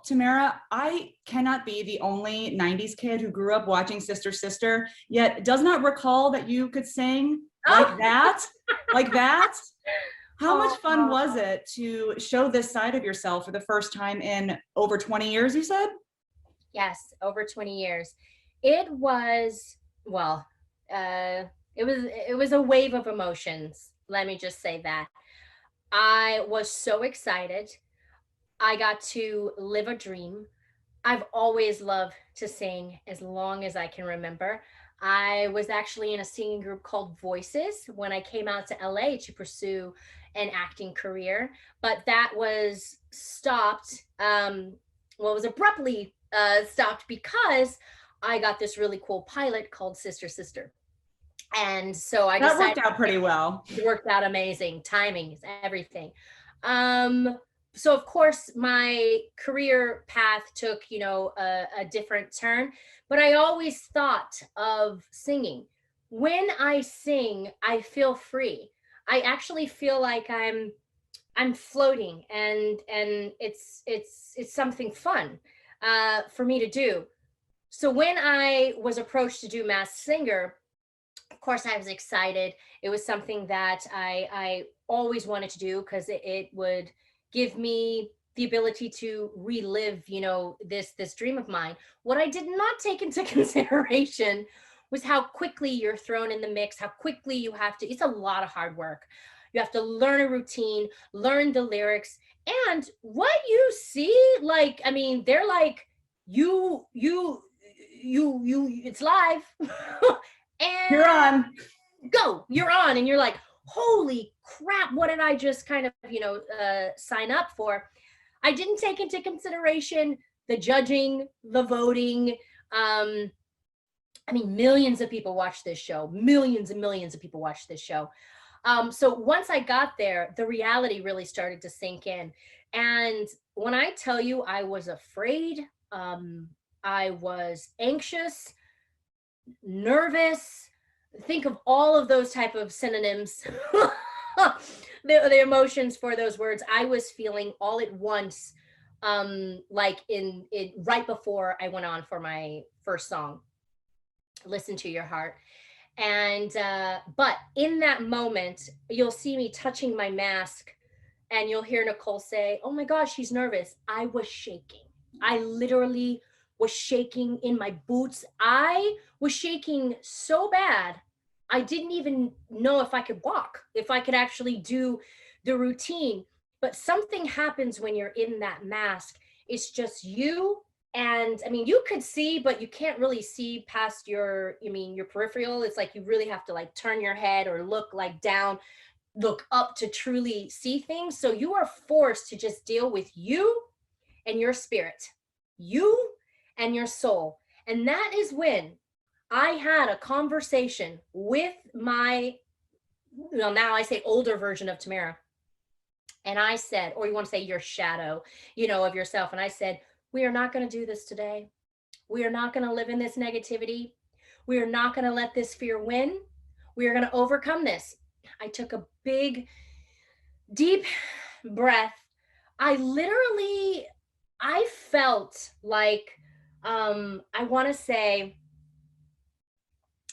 Tamera, I cannot be the only 90s kid who grew up watching Sister Sister, yet does not recall that you could sing like that, like that. How much fun was it to show this side of yourself for the first time in over 20 years, you said? Yes, over 20 years. It was, well, it was a wave of emotions. Let me just say that. I was so excited. I got to live a dream. I've always loved to sing as long as I can remember. I was actually in a singing group called Voices when I came out to LA to pursue an acting career, but that was stopped. Well, it was abruptly stopped because I got this really cool pilot called Sister Sister. And so I That decided worked out pretty well. it worked out amazing. Timing is everything. Um, so of course my career path took, a different turn, but I always thought of singing. When I sing, I feel free. I actually feel like I'm floating, and it's something fun for me to do. So when I was approached to do Masked Singer, of course I was excited. It was something that I always wanted to do because it would give me the ability to relive, this dream of mine. What I did not take into consideration was how quickly you're thrown in the mix, how quickly you have to, it's a lot of hard work. You have to learn a routine, learn the lyrics, and what you see, like, I mean, they're like, it's live. You're And on. go, you're on, and you're like, holy crap, what did I just kind of sign up for? I didn't take into consideration the judging, the voting. I mean, millions of people watch this show, millions and millions of people watch this show. So once I got there, the reality really started to sink in. And when I tell you I was afraid, I was anxious, nervous, think of all of those type of synonyms. The emotions for those words I was feeling all at once, like in it right before I went on for my first song, Listen to Your Heart. And but in that moment you'll see me touching my mask, and you'll hear Nicole say, oh my gosh, she's nervous. I was shaking. I literally was shaking in my boots. I was shaking so bad I didn't even know if I could walk, if I could actually do the routine. But something happens when you're in that mask. It's just you. And I mean, you could see, but you can't really see past your peripheral. It's like you really have to like turn your head or look like down, look up to truly see things. So you are forced to just deal with you and your spirit, you and your soul. And that is when I had a conversation with my, well, now I say older version of Tamera. And I said, or you want to say your shadow, of yourself. And I said, we are not going to do this today. We are not going to live in this negativity. We are not going to let this fear win. We are going to overcome this. I took a big, deep breath. I felt like, I want to say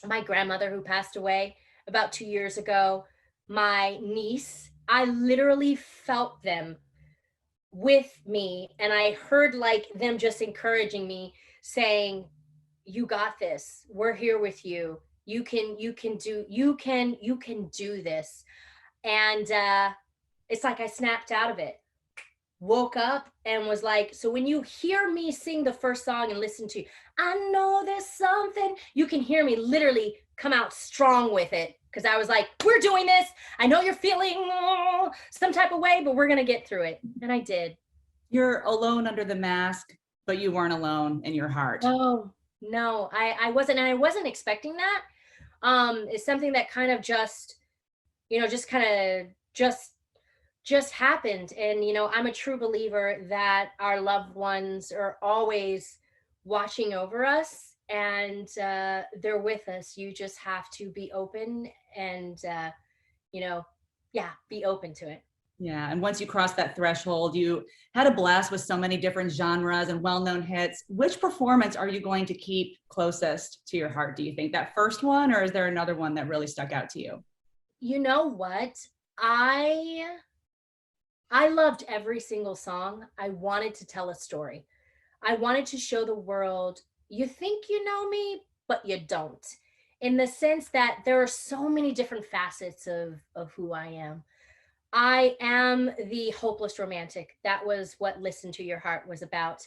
my grandmother who passed away about 2 years ago, my niece, I literally felt them with me, and I heard like them just encouraging me, saying, you got this, we're here with you, you can do this. And it's like I snapped out of it, woke up, and was like, so when you hear me sing the first song and listen to I know there's something, you can hear me literally come out strong with it, because I was like, we're doing this. I know you're feeling some type of way, but we're going to get through it. And I did. You're alone under the mask, but you weren't alone in your heart. Oh, no, I wasn't. And I wasn't expecting that. It's something that kind of just, just kind of just happened. And, I'm a true believer that our loved ones are always watching over us, and they're with us. You just have to be open and, yeah, be open to it. Yeah, and once you crossed that threshold, you had a blast with so many different genres and well-known hits. Which performance are you going to keep closest to your heart, do you think? That first one, or is there another one that really stuck out to you? You know what? I loved every single song. I wanted to tell a story. I wanted to show the world, you think you know me, but you don't. In the sense that there are so many different facets of who I am. I am the hopeless romantic. That was what Listen to Your Heart was about.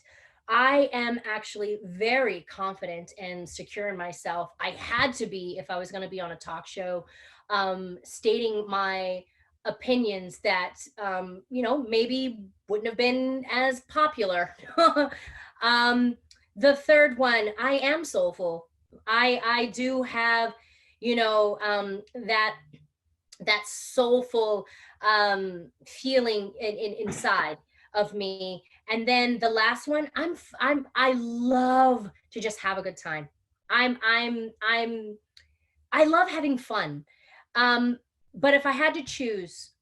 I am actually very confident and secure in myself. I had to be if I was going to be on a talk show, stating my opinions that, maybe wouldn't have been as popular. um, the third one, I am soulful. I do have, that soulful feeling inside of me. And then the last one, I love to just have a good time. I love having fun. Um, but if I had to choose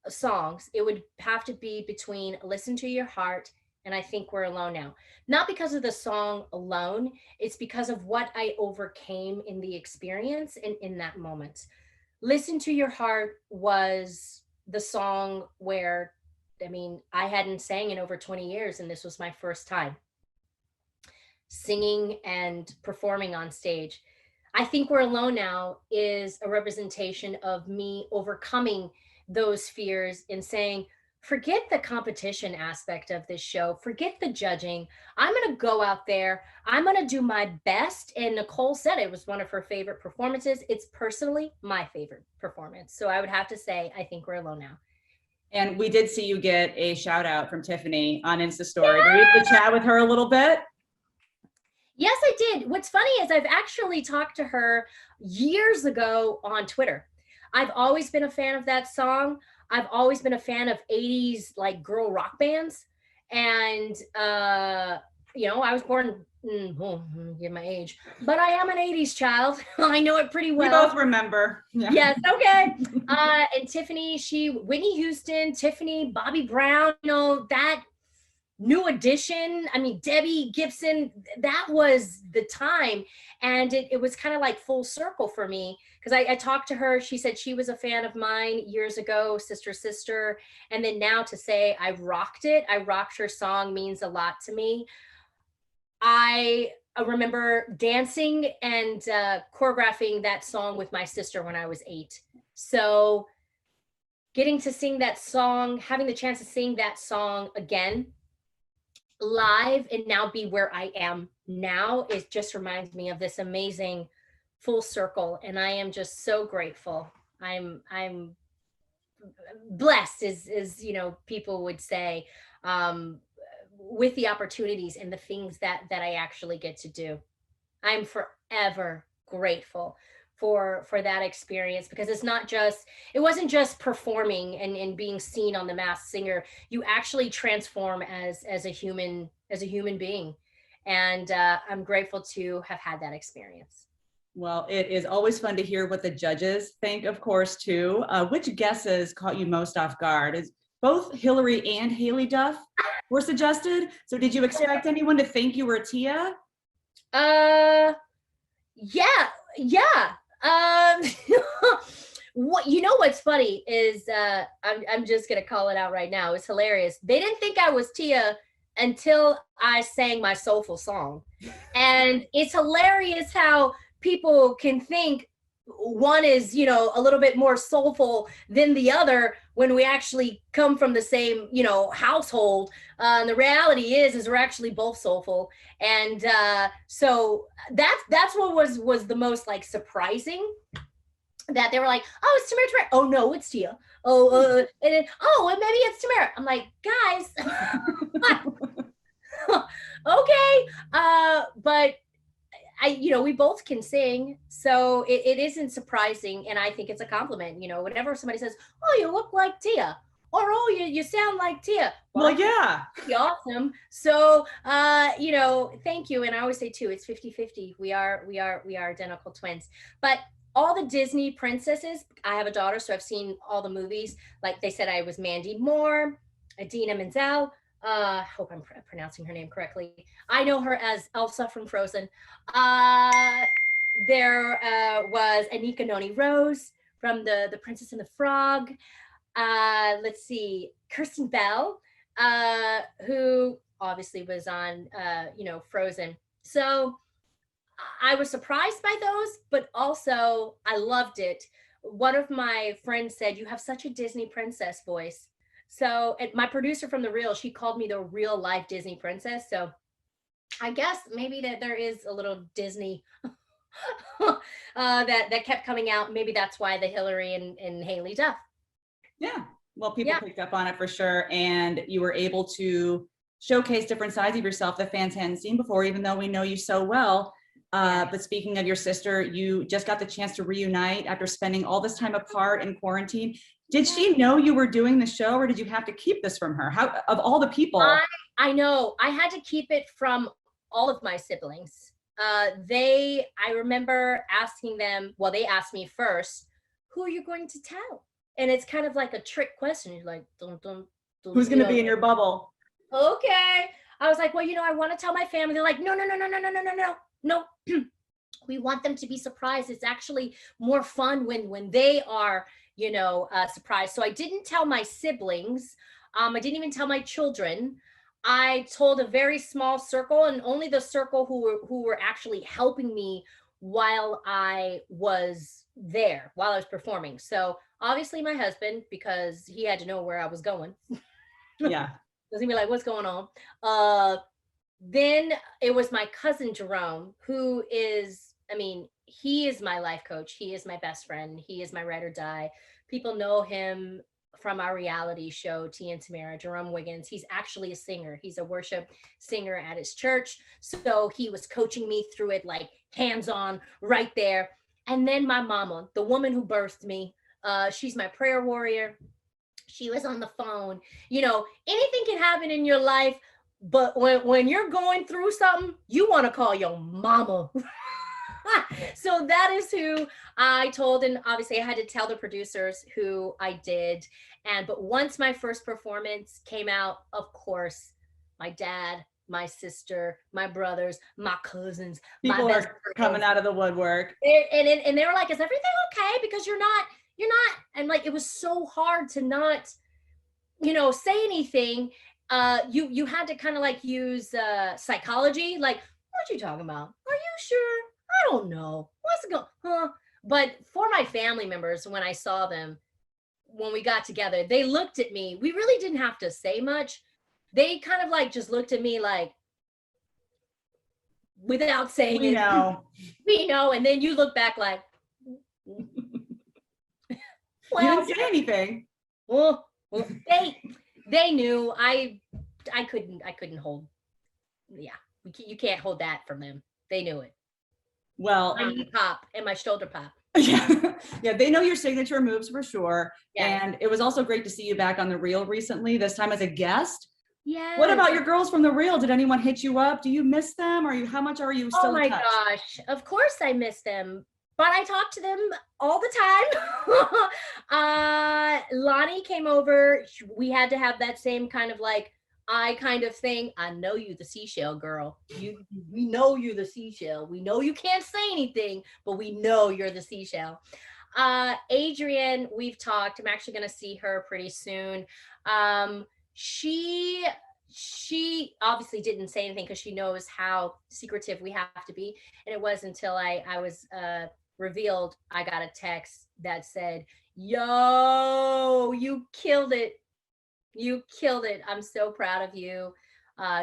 songs, it would have to be between Listen to Your Heart and I Think We're Alone Now. Not because of the song alone, it's because of what I overcame in the experience and in that moment. Listen to Your Heart was the song where, I hadn't sang in over 20 years, and this was my first time singing and performing on stage. I Think We're Alone Now is a representation of me overcoming those fears and saying, forget the competition aspect of this show, forget the judging. I'm going to go out there, I'm going to do my best. And Nicole said it was one of her favorite performances. It's personally my favorite performance. So I would have to say, I Think We're Alone Now. And we did see you get a shout out from Tiffany on Insta Story. Were you able to chat with her a little bit? Yes, I did. What's funny is I've actually talked to her years ago on Twitter. I've always been a fan of that song. I've always been a fan of 80s like girl rock bands. And, I was born, give my age, but I am an 80s child. I know it pretty well. We both remember. Yeah. Yes, okay. And Tiffany, Whitney Houston, Tiffany, Bobby Brown, that New Edition, Debbie Gibson, that was the time. And it was kind of like full circle for me because I talked to her. She said she was a fan of mine years ago, Sister. And then now to say I rocked her song means a lot to me. I remember dancing and choreographing that song with my sister when I was 8. So getting to sing that song, having the chance to sing that song again, live and now be where I am now, it just reminds me of this amazing full circle, and I am just so grateful. I'm blessed, as people would say, with the opportunities and the things that I actually get to do. I'm forever grateful for that experience, because it wasn't just performing and being seen on The Masked Singer. You actually transform as a human being, and I'm grateful to have had that experience. Well, it is always fun to hear what the judges think, of course, too. Which guesses caught you most off guard? Is both Hillary and Haley Duff were suggested. So did you expect anyone to think you were Tia? Yeah. What's funny is I'm just gonna call it out right now. It's hilarious. They didn't think I was Tia until I sang my soulful song. And it's hilarious how people can think one is, a little bit more soulful than the other when we actually come from the same, household. And the reality is we're actually both soulful. And so that's what was the most like surprising, that they were like, oh, it's Tamera. Oh no, it's Tia. Oh, and then, oh, and maybe it's Tamera. I'm like, guys, okay. But we both can sing, so it isn't surprising, and I think it's a compliment. Whenever somebody says, "Oh, you look like Tia," or "Oh, you sound like Tia," well yeah, awesome. So, thank you. And I always say too, it's 50-50. We are identical twins. But all the Disney princesses, I have a daughter, so I've seen all the movies. Like they said, I was Mandy Moore, Idina Menzel. Hope I'm pronouncing her name correctly. I know her as Elsa from Frozen. There was Anika Noni Rose from the Princess and the Frog. Let's see, Kirsten Bell, who obviously was on, Frozen. So I was surprised by those, but also I loved it. One of my friends said, "You have such a Disney princess voice." So my producer from The Real, she called me the real life Disney princess. So I guess maybe that there is a little Disney that kept coming out. Maybe that's why the Hillary and Haley Duff. Yeah. Well, people picked up on it for sure. And you were able to showcase different sides of yourself that fans hadn't seen before, even though we know you so well. But speaking of your sister, you just got the chance to reunite after spending all this time apart in quarantine. Did she know you were doing the show, or did you have to keep this from her? How, of all the people? I know I had to keep it from all of my siblings. I remember asking them, well, they asked me first, "Who are you going to tell?" And it's kind of like a trick question. You're like, don't, who's going to be in your bubble? Okay. I was like, well, I want to tell my family. They're like, no. We want them to be surprised. It's actually more fun when they are, surprised. So I didn't tell my siblings. I didn't even tell my children. I told a very small circle, and only the circle who were actually helping me while I was there, while I was performing. So obviously my husband, because he had to know where I was going. Yeah. Doesn't be like, what's going on? Then it was my cousin Jerome, who is, he is my life coach. He is my best friend. He is my ride or die. People know him from our reality show, T and Tamera, Jerome Wiggins. He's actually a singer. He's a worship singer at his church. So he was coaching me through it, like hands-on right there. And then my mama, the woman who birthed me, she's my prayer warrior. She was on the phone. Anything can happen in your life, but when you're going through something, you want to call your mama. So that is who I told, and obviously I had to tell the producers who I did. But once my first performance came out, of course, my dad, my sister, my brothers, my cousins, people my are coming out of the woodwork. And they were like, "Is everything okay? Because you're not." And like, it was so hard to not, say anything. You had to kind of like use psychology. Like, what you talking about? Are you sure? I don't know. What's going on? But for my family members, when I saw them, when we got together, they looked at me. We really didn't have to say much. They kind of like just looked at me like, without saying we it. Know. We know. And then you look back like, well, you didn't say anything. Well, they knew. I couldn't hold. Yeah, you can't hold that from them. They knew it. Well, my knee pop and my shoulder pop. Yeah, they know your signature moves for sure. Yes. And it was also great to see you back on The Real recently, this time as a guest. Yeah. What about your girls from The Real? Did anyone hit you up? Do you miss them? How much are you still in touch? Oh my gosh. Of course I miss them. But I talk to them all the time. Lonnie came over. We had to have that same kind of like eye kind of thing. I know you, the Seashell girl. We know you, the Seashell. We know you can't say anything, but we know you're the Seashell. Adrienne, we've talked. I'm actually going to see her pretty soon. She obviously didn't say anything because she knows how secretive we have to be. And it was until I was revealed, I got a text that said, "Yo, you killed it. You killed it. I'm so proud of you.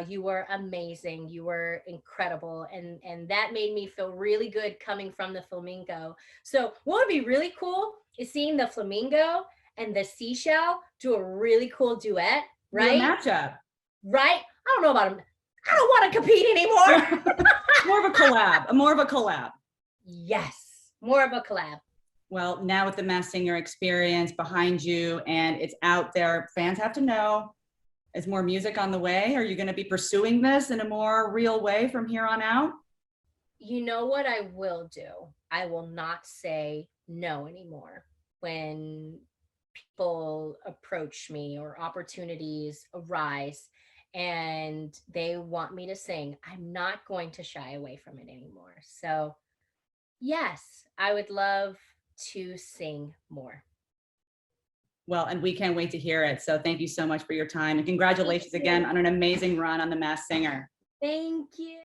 You were amazing. You were incredible." And that made me feel really good coming from the flamingo. So what would be really cool is seeing the flamingo and the seashell do a really cool duet, right? Matchup. Right? I don't know about them. I don't want to compete anymore. More of a collab. Yes. More of a collab. Well, now with the Masked Singer experience behind you and it's out there, fans have to know, is more music on the way? Are you going to be pursuing this in a more real way from here on out? You know what I will do? I will not say no anymore when people approach me or opportunities arise and they want me to sing. I'm not going to shy away from it anymore. So, yes, I would love to sing more. Well, and we can't wait to hear it. So thank you so much for your time, and congratulations again on an amazing run on The Masked Singer. Thank you.